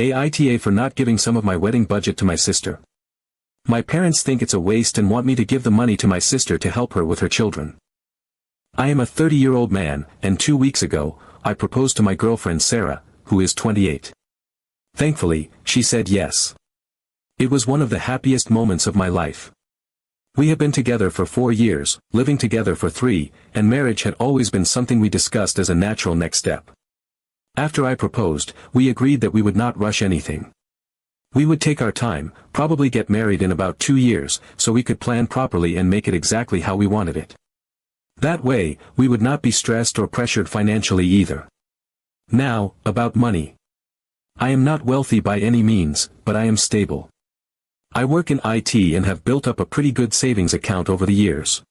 AITA for not giving some of my wedding budget to my sister. My parents think it's a waste and want me to give the money to my sister to help her with her children. I am a 30-year-old man, and 2 weeks ago, I proposed to my girlfriend Sarah, who is 28. Thankfully, she said yes. It was one of the happiest moments of my life. We have been together for 4 years, living together for 3, and marriage had always been something we discussed as a natural next step. After I proposed, we agreed that we would not rush anything. We would take our time, probably get married in about 2 years, so we could plan properly and make it exactly how we wanted it. That way, we would not be stressed or pressured financially either. Now, about money. I am not wealthy by any means, but I am stable. I work in IT and have built up a pretty good savings account over the years.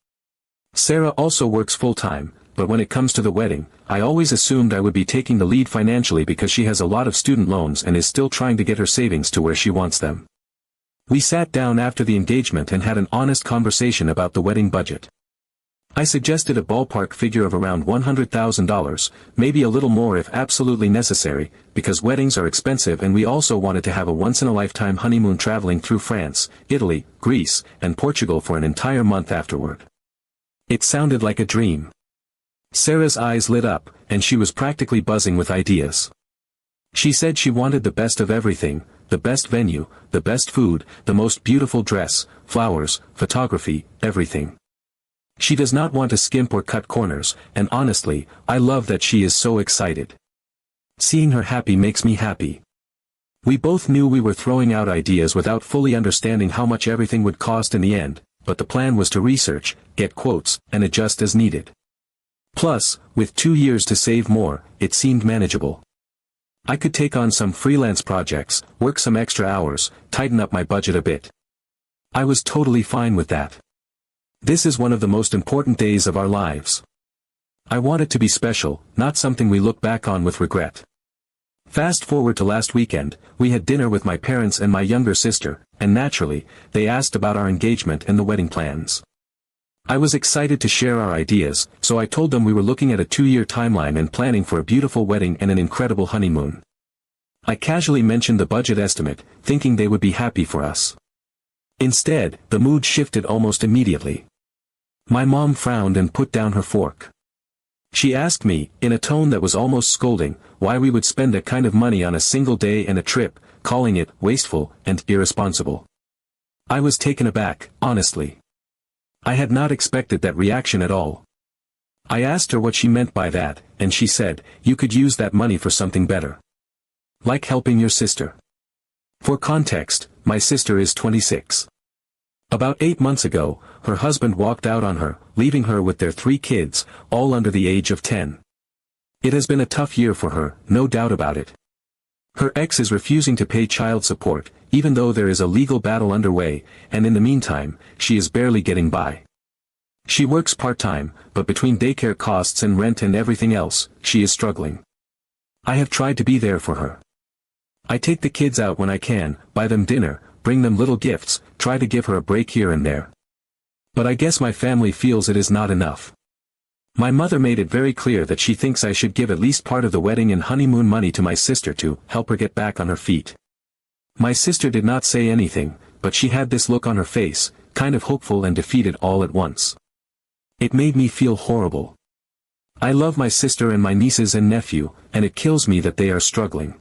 Sarah also works full-time, but when it comes to the wedding, I always assumed I would be taking the lead financially because she has a lot of student loans and is still trying to get her savings to where she wants them. We sat down after the engagement and had an honest conversation about the wedding budget. I suggested a ballpark figure of around $100,000, maybe a little more if absolutely necessary, because weddings are expensive and we also wanted to have a once-in-a-lifetime honeymoon traveling through France, Italy, Greece, and Portugal for an entire month afterward. It sounded like a dream. Sarah's eyes lit up, and she was practically buzzing with ideas. She said she wanted the best of everything, the best venue, the best food, the most beautiful dress, flowers, photography, everything. She does not want to skimp or cut corners, and honestly, I love that she is so excited. Seeing her happy makes me happy. We both knew we were throwing out ideas without fully understanding how much everything would cost in the end, but the plan was to research, get quotes, and adjust as needed. Plus, with 2 years to save more, it seemed manageable. I could take on some freelance projects, work some extra hours, tighten up my budget a bit. I was totally fine with that. This is one of the most important days of our lives. I want it to be special, not something we look back on with regret. Fast forward to last weekend, we had dinner with my parents and my younger sister, and naturally, they asked about our engagement and the wedding plans. I was excited to share our ideas, so I told them we were looking at a 2-year timeline and planning for a beautiful wedding and an incredible honeymoon. I casually mentioned the budget estimate, thinking they would be happy for us. Instead, the mood shifted almost immediately. My mom frowned and put down her fork. She asked me, in a tone that was almost scolding, why we would spend that kind of money on a single day and a trip, calling it wasteful and irresponsible. I was taken aback, honestly. I had not expected that reaction at all. I asked her what she meant by that, and she said, you could use that money for something better. Like helping your sister. For context, my sister is 26. About 8 months ago, her husband walked out on her, leaving her with their 3 kids, all under the age of 10. It has been a tough year for her, no doubt about it. Her ex is refusing to pay child support, even though there is a legal battle underway, and in the meantime, she is barely getting by. She works part-time, but between daycare costs and rent and everything else, she is struggling. I have tried to be there for her. I take the kids out when I can, buy them dinner, bring them little gifts, try to give her a break here and there. But I guess my family feels it is not enough. My mother made it very clear that she thinks I should give at least part of the wedding and honeymoon money to my sister to help her get back on her feet. My sister did not say anything, but she had this look on her face, kind of hopeful and defeated all at once. It made me feel horrible. I love my sister and my nieces and nephew, and it kills me that they are struggling.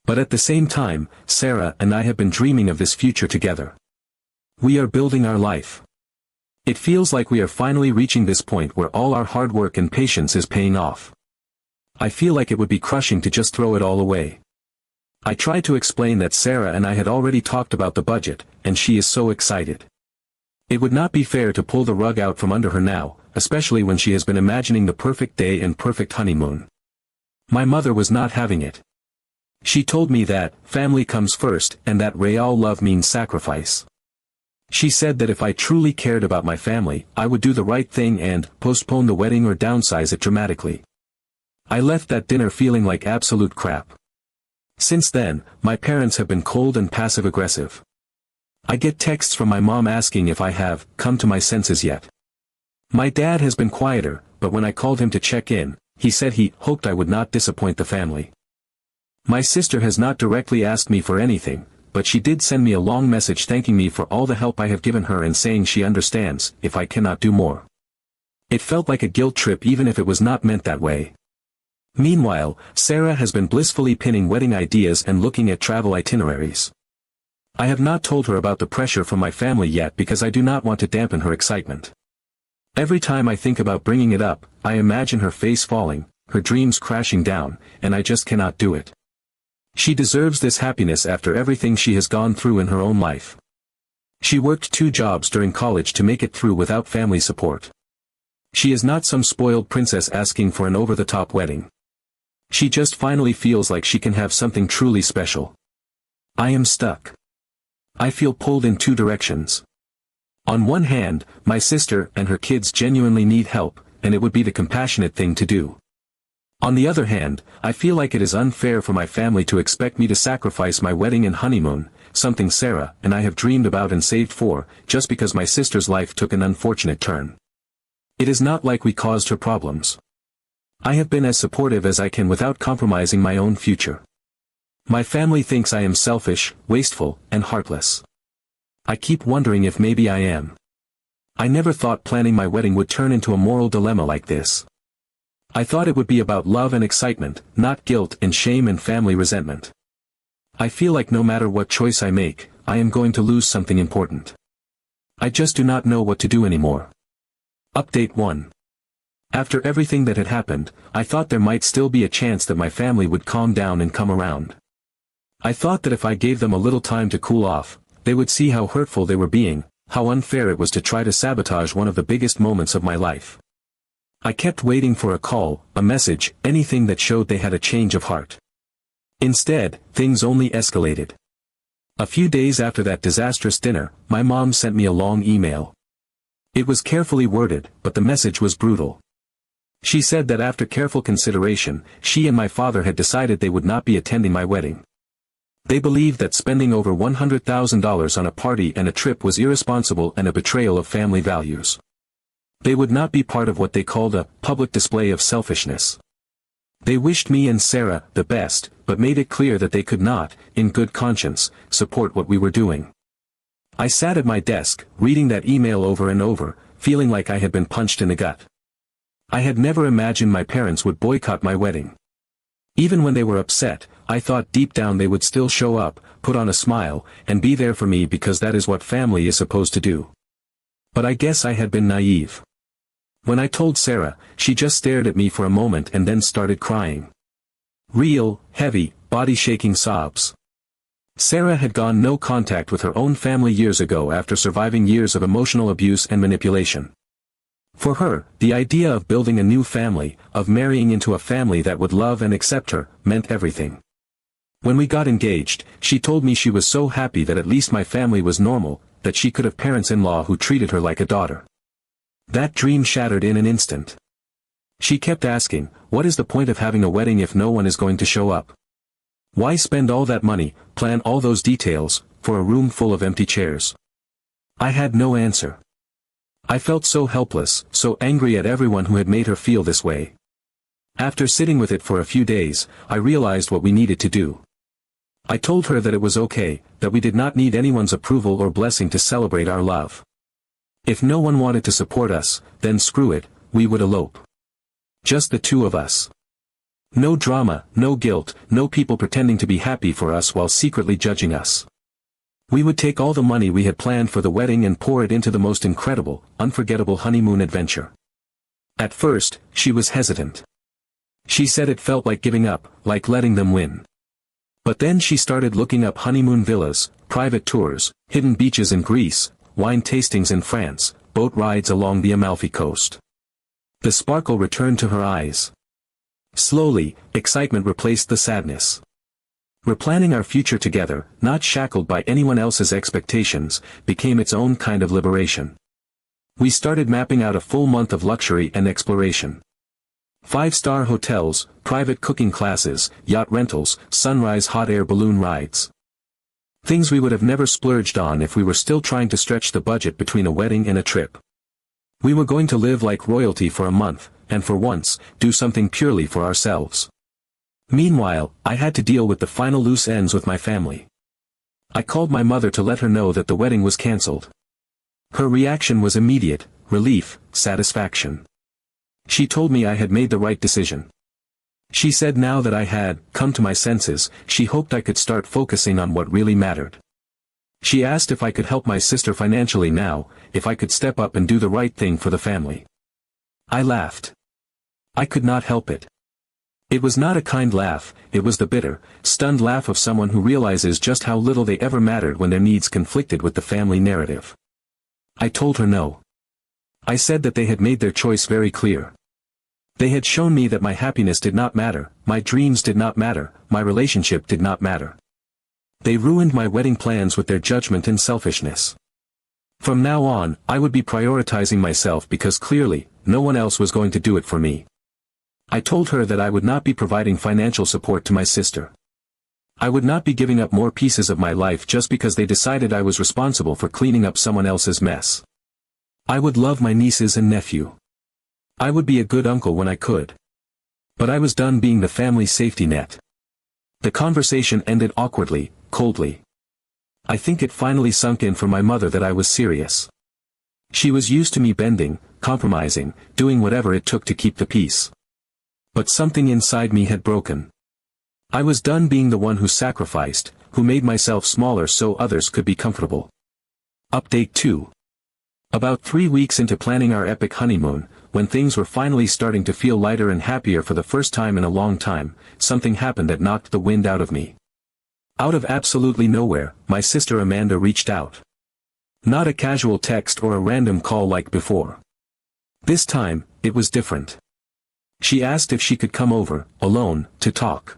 But at the same time, Sarah and I have been dreaming of this future together. We are building our life. It feels like we are finally reaching this point where all our hard work and patience is paying off. I feel like it would be crushing to just throw it all away. I tried to explain that Sarah and I had already talked about the budget, and she is so excited. It would not be fair to pull the rug out from under her now, especially when she has been imagining the perfect day and perfect honeymoon. My mother was not having it. She told me that family comes first and that real love means sacrifice. She said that if I truly cared about my family, I would do the right thing and postpone the wedding or downsize it dramatically. I left that dinner feeling like absolute crap. Since then, my parents have been cold and passive-aggressive. I get texts from my mom asking if I have come to my senses yet. My dad has been quieter, but when I called him to check in, he said he hoped I would not disappoint the family. My sister has not directly asked me for anything, but she did send me a long message thanking me for all the help I have given her and saying she understands if I cannot do more. It felt like a guilt trip even if it was not meant that way. Meanwhile, Sarah has been blissfully pinning wedding ideas and looking at travel itineraries. I have not told her about the pressure from my family yet because I do not want to dampen her excitement. Every time I think about bringing it up, I imagine her face falling, her dreams crashing down, and I just cannot do it. She deserves this happiness after everything she has gone through in her own life. She worked 2 jobs during college to make it through without family support. She is not some spoiled princess asking for an over-the-top wedding. She just finally feels like she can have something truly special. I am stuck. I feel pulled in 2 directions. On one hand, my sister and her kids genuinely need help, and it would be the compassionate thing to do. On the other hand, I feel like it is unfair for my family to expect me to sacrifice my wedding and honeymoon, something Sarah and I have dreamed about and saved for, just because my sister's life took an unfortunate turn. It is not like we caused her problems. I have been as supportive as I can without compromising my own future. My family thinks I am selfish, wasteful, and heartless. I keep wondering if maybe I am. I never thought planning my wedding would turn into a moral dilemma like this. I thought it would be about love and excitement, not guilt and shame and family resentment. I feel like no matter what choice I make, I am going to lose something important. I just do not know what to do anymore. Update 1. After everything that had happened, I thought there might still be a chance that my family would calm down and come around. I thought that if I gave them a little time to cool off, they would see how hurtful they were being, how unfair it was to try to sabotage one of the biggest moments of my life. I kept waiting for a call, a message, anything that showed they had a change of heart. Instead, things only escalated. A few days after that disastrous dinner, my mom sent me a long email. It was carefully worded, but the message was brutal. She said that after careful consideration, she and my father had decided they would not be attending my wedding. They believed that spending over $100,000 on a party and a trip was irresponsible and a betrayal of family values. They would not be part of what they called a public display of selfishness. They wished me and Sarah the best, but made it clear that they could not, in good conscience, support what we were doing. I sat at my desk, reading that email over and over, feeling like I had been punched in the gut. I had never imagined my parents would boycott my wedding. Even when they were upset, I thought deep down they would still show up, put on a smile, and be there for me because that is what family is supposed to do. But I guess I had been naive. When I told Sarah, she just stared at me for a moment and then started crying. Real, heavy, body-shaking sobs. Sarah had gone no contact with her own family years ago after surviving years of emotional abuse and manipulation. For her, the idea of building a new family, of marrying into a family that would love and accept her, meant everything. When we got engaged, she told me she was so happy that at least my family was normal, that she could have parents-in-law who treated her like a daughter. That dream shattered in an instant. She kept asking, what is the point of having a wedding if no one is going to show up? Why spend all that money, plan all those details, for a room full of empty chairs? I had no answer. I felt so helpless, so angry at everyone who had made her feel this way. After sitting with it for a few days, I realized what we needed to do. I told her that it was okay, that we did not need anyone's approval or blessing to celebrate our love. If no one wanted to support us, then screw it, we would elope. Just the 2 of us. No drama, no guilt, no people pretending to be happy for us while secretly judging us. We would take all the money we had planned for the wedding and pour it into the most incredible, unforgettable honeymoon adventure. At first, she was hesitant. She said it felt like giving up, like letting them win. But then she started looking up honeymoon villas, private tours, hidden beaches in Greece, wine tastings in France, boat rides along the Amalfi Coast. The sparkle returned to her eyes. Slowly, excitement replaced the sadness. We're planning our future together, not shackled by anyone else's expectations, became its own kind of liberation. We started mapping out a full month of luxury and exploration. 5-star hotels, private cooking classes, yacht rentals, sunrise hot air balloon rides. Things we would have never splurged on if we were still trying to stretch the budget between a wedding and a trip. We were going to live like royalty for a month, and for once, do something purely for ourselves. Meanwhile, I had to deal with the final loose ends with my family. I called my mother to let her know that the wedding was cancelled. Her reaction was immediate: relief, satisfaction. She told me I had made the right decision. She said now that I had come to my senses, she hoped I could start focusing on what really mattered. She asked if I could help my sister financially now, if I could step up and do the right thing for the family. I laughed. I could not help it. It was not a kind laugh, it was the bitter, stunned laugh of someone who realizes just how little they ever mattered when their needs conflicted with the family narrative. I told her no. I said that they had made their choice very clear. They had shown me that my happiness did not matter, my dreams did not matter, my relationship did not matter. They ruined my wedding plans with their judgment and selfishness. From now on, I would be prioritizing myself because clearly, no one else was going to do it for me. I told her that I would not be providing financial support to my sister. I would not be giving up more pieces of my life just because they decided I was responsible for cleaning up someone else's mess. I would love my nieces and nephew. I would be a good uncle when I could. But I was done being the family safety net. The conversation ended awkwardly, coldly. I think it finally sunk in for my mother that I was serious. She was used to me bending, compromising, doing whatever it took to keep the peace. But something inside me had broken. I was done being the one who sacrificed, who made myself smaller so others could be comfortable. Update 2. About 3 weeks into planning our epic honeymoon, when things were finally starting to feel lighter and happier for the first time in a long time, something happened that knocked the wind out of me. Out of absolutely nowhere, my sister Amanda reached out. Not a casual text or a random call like before. This time, it was different. She asked if she could come over, alone, to talk.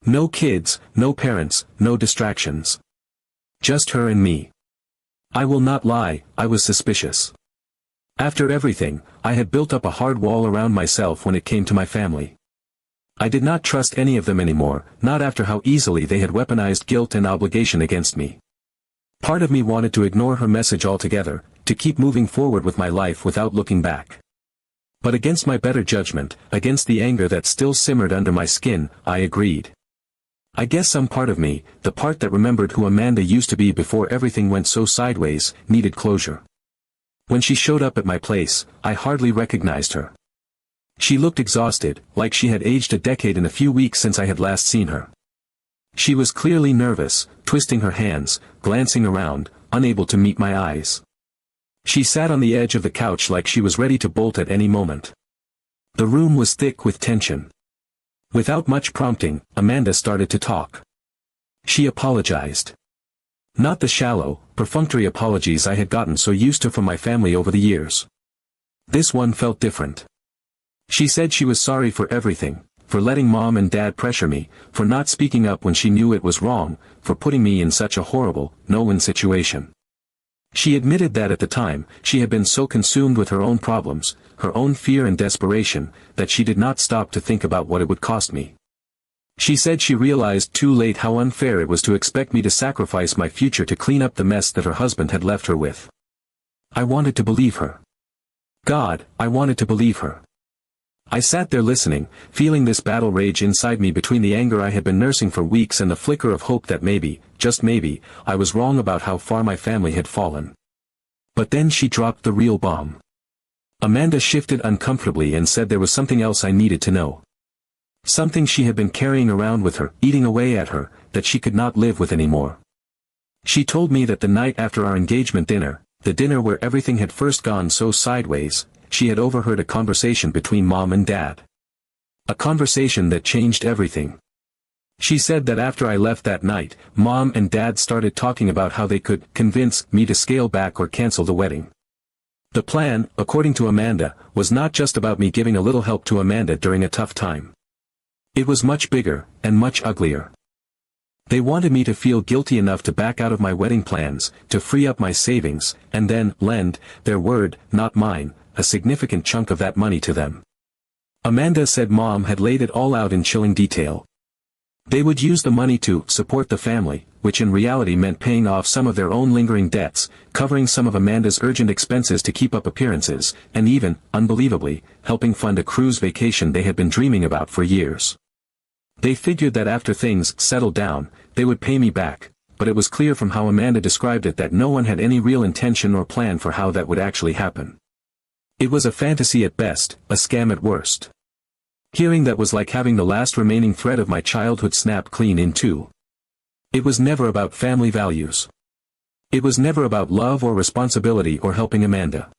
No kids, no parents, no distractions. Just her and me. I will not lie, I was suspicious. After everything, I had built up a hard wall around myself when it came to my family. I did not trust any of them anymore, not after how easily they had weaponized guilt and obligation against me. Part of me wanted to ignore her message altogether, to keep moving forward with my life without looking back. But against my better judgment, against the anger that still simmered under my skin, I agreed. I guess some part of me, the part that remembered who Amanda used to be before everything went so sideways, needed closure. When she showed up at my place, I hardly recognized her. She looked exhausted, like she had aged a decade in a few weeks since I had last seen her. She was clearly nervous, twisting her hands, glancing around, unable to meet my eyes. She sat on the edge of the couch like she was ready to bolt at any moment. The room was thick with tension. Without much prompting, Amanda started to talk. She apologized. Not the shallow, perfunctory apologies I had gotten so used to from my family over the years. This one felt different. She said she was sorry for everything, for letting Mom and Dad pressure me, for not speaking up when she knew it was wrong, for putting me in such a horrible, no-win situation. She admitted that at the time, she had been so consumed with her own problems, her own fear and desperation, that she did not stop to think about what it would cost me. She said she realized too late how unfair it was to expect me to sacrifice my future to clean up the mess that her husband had left her with. I wanted to believe her. God, I wanted to believe her. I sat there listening, feeling this battle rage inside me between the anger I had been nursing for weeks and the flicker of hope that maybe, just maybe, I was wrong about how far my family had fallen. But then she dropped the real bomb. Amanda shifted uncomfortably and said there was something else I needed to know. Something she had been carrying around with her, eating away at her, that she could not live with anymore. She told me that the night after our engagement dinner, the dinner where everything had first gone so sideways, she had overheard a conversation between Mom and Dad. A conversation that changed everything. She said that after I left that night, Mom and Dad started talking about how they could convince me to scale back or cancel the wedding. The plan, according to Amanda, was not just about me giving a little help to Amanda during a tough time. It was much bigger, and much uglier. They wanted me to feel guilty enough to back out of my wedding plans, to free up my savings, and then lend, their word, not mine, a significant chunk of that money to them. Amanda said Mom had laid it all out in chilling detail. They would use the money to support the family, which in reality meant paying off some of their own lingering debts, covering some of Amanda's urgent expenses to keep up appearances, and even, unbelievably, helping fund a cruise vacation they had been dreaming about for years. They figured that after things settled down, they would pay me back, but it was clear from how Amanda described it that no one had any real intention or plan for how that would actually happen. It was a fantasy at best, a scam at worst. Hearing that was like having the last remaining thread of my childhood snap clean in two. It was never about family values. It was never about love or responsibility or helping Amanda.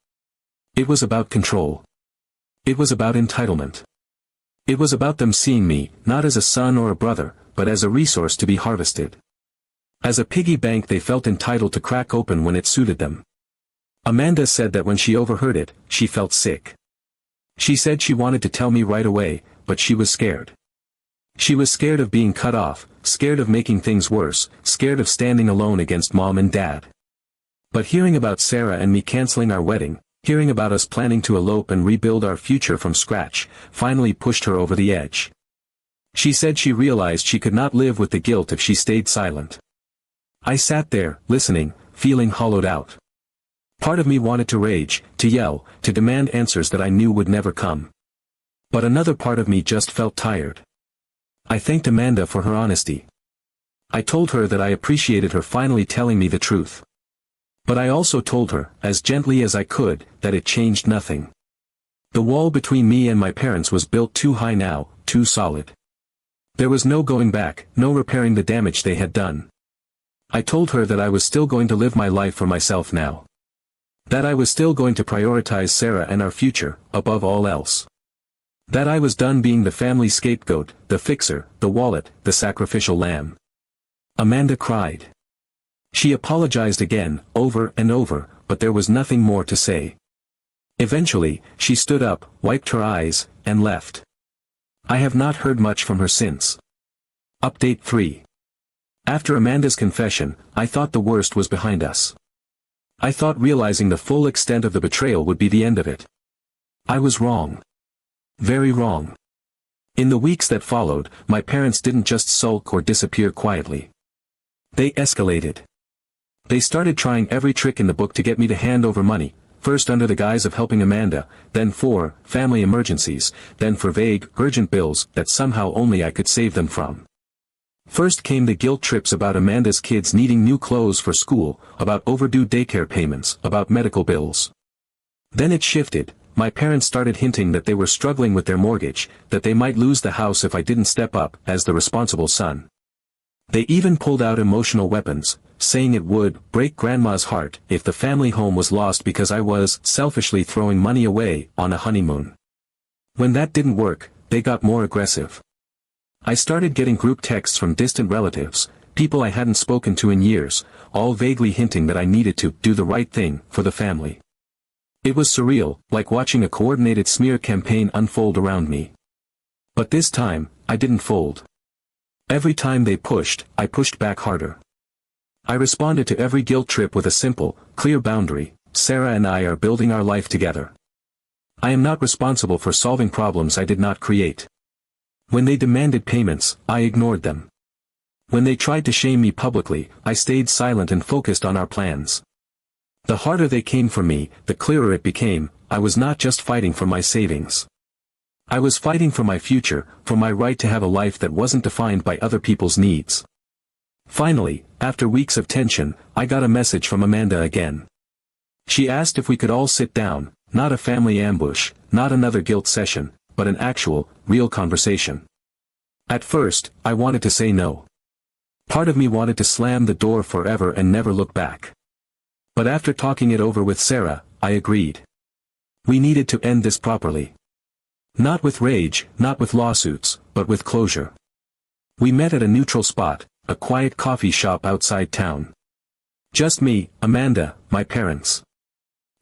It was about control. It was about entitlement. It was about them seeing me, not as a son or a brother, but as a resource to be harvested. As a piggy bank they felt entitled to crack open when it suited them. Amanda said that when she overheard it, she felt sick. She said she wanted to tell me right away, but she was scared. She was scared of being cut off, scared of making things worse, scared of standing alone against mom and dad. But hearing about Sarah and me canceling our wedding, hearing about us planning to elope and rebuild our future from scratch, finally pushed her over the edge. She said she realized she could not live with the guilt if she stayed silent. I sat there, listening, feeling hollowed out. Part of me wanted to rage, to yell, to demand answers that I knew would never come. But another part of me just felt tired. I thanked Amanda for her honesty. I told her that I appreciated her finally telling me the truth. But I also told her, as gently as I could, that it changed nothing. The wall between me and my parents was built too high now, too solid. There was no going back, no repairing the damage they had done. I told her that I was still going to live my life for myself now. That I was still going to prioritize Sarah and our future, above all else. That I was done being the family scapegoat, the fixer, the wallet, the sacrificial lamb. Amanda cried. She apologized again, over and over, but there was nothing more to say. Eventually, she stood up, wiped her eyes, and left. I have not heard much from her since. Update 3. After Amanda's confession, I thought the worst was behind us. I thought realizing the full extent of the betrayal would be the end of it. I was wrong. Very wrong. In the weeks that followed, my parents didn't just sulk or disappear quietly. They escalated. They started trying every trick in the book to get me to hand over money, first under the guise of helping Amanda, then for family emergencies, then for vague, urgent bills that somehow only I could save them from. First came the guilt trips about Amanda's kids needing new clothes for school, about overdue daycare payments, about medical bills. Then it shifted. My parents started hinting that they were struggling with their mortgage, that they might lose the house if I didn't step up as the responsible son. They even pulled out emotional weapons, saying it would break Grandma's heart if the family home was lost because I was selfishly throwing money away on a honeymoon. When that didn't work, they got more aggressive. I started getting group texts from distant relatives, people I hadn't spoken to in years, all vaguely hinting that I needed to do the right thing for the family. It was surreal, like watching a coordinated smear campaign unfold around me. But this time, I didn't fold. Every time they pushed, I pushed back harder. I responded to every guilt trip with a simple, clear boundary: Sarah and I are building our life together. I am not responsible for solving problems I did not create. When they demanded payments, I ignored them. When they tried to shame me publicly, I stayed silent and focused on our plans. The harder they came for me, the clearer it became, I was not just fighting for my savings. I was fighting for my future, for my right to have a life that wasn't defined by other people's needs. Finally, after weeks of tension, I got a message from Amanda again. She asked if we could all sit down, not a family ambush, not another guilt session, but an actual, real conversation. At first, I wanted to say no. Part of me wanted to slam the door forever and never look back. But after talking it over with Sarah, I agreed. We needed to end this properly. Not with rage, not with lawsuits, but with closure. We met at a neutral spot, a quiet coffee shop outside town. Just me, Amanda, my parents.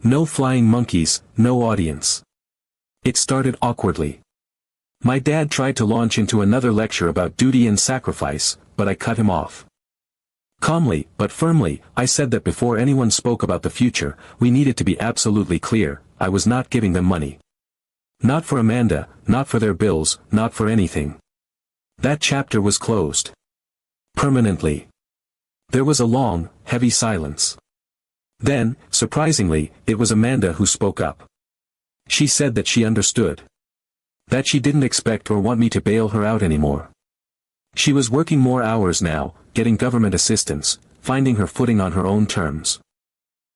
No flying monkeys, no audience. It started awkwardly. My dad tried to launch into another lecture about duty and sacrifice, but I cut him off. Calmly, but firmly, I said that before anyone spoke about the future, we needed to be absolutely clear: I was not giving them money. Not for Amanda, not for their bills, not for anything. That chapter was closed. Permanently. There was a long, heavy silence. Then, surprisingly, it was Amanda who spoke up. She said that she understood. That she didn't expect or want me to bail her out anymore. She was working more hours now, getting government assistance, finding her footing on her own terms.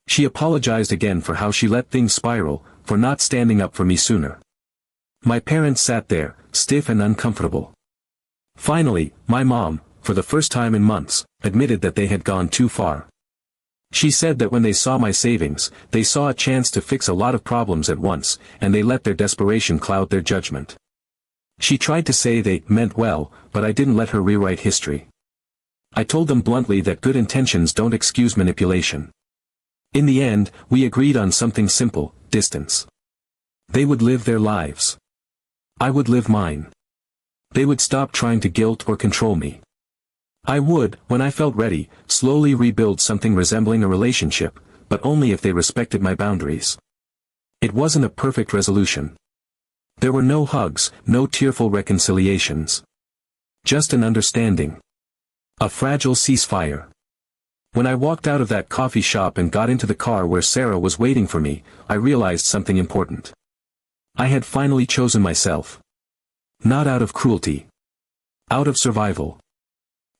She apologized again for how she let things spiral, for not standing up for me sooner. My parents sat there, stiff and uncomfortable. Finally, my mom, for the first time in months, admitted that they had gone too far. She said that when they saw my savings, they saw a chance to fix a lot of problems at once, and they let their desperation cloud their judgment. She tried to say they meant well, but I didn't let her rewrite history. I told them bluntly that good intentions don't excuse manipulation. In the end, we agreed on something simple: distance. They would live their lives. I would live mine. They would stop trying to guilt or control me. I would, when I felt ready, slowly rebuild something resembling a relationship, but only if they respected my boundaries. It wasn't a perfect resolution. There were no hugs, no tearful reconciliations. Just an understanding. A fragile ceasefire. When I walked out of that coffee shop and got into the car where Sarah was waiting for me, I realized something important. I had finally chosen myself. Not out of cruelty. Out of survival.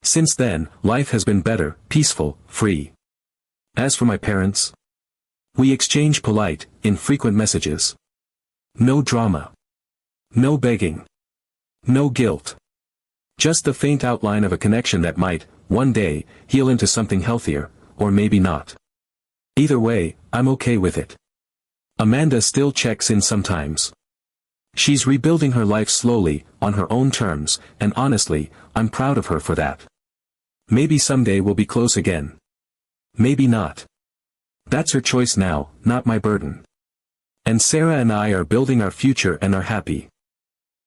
Since then, life has been better, peaceful, free. As for my parents, we exchange polite, infrequent messages. No drama. No begging. No guilt. Just the faint outline of a connection that might, one day, heal into something healthier, or maybe not. Either way, I'm okay with it. Amanda still checks in sometimes. She's rebuilding her life slowly, on her own terms, and honestly, I'm proud of her for that. Maybe someday we'll be close again. Maybe not. That's her choice now, not my burden. And Sarah and I are building our future and are happy.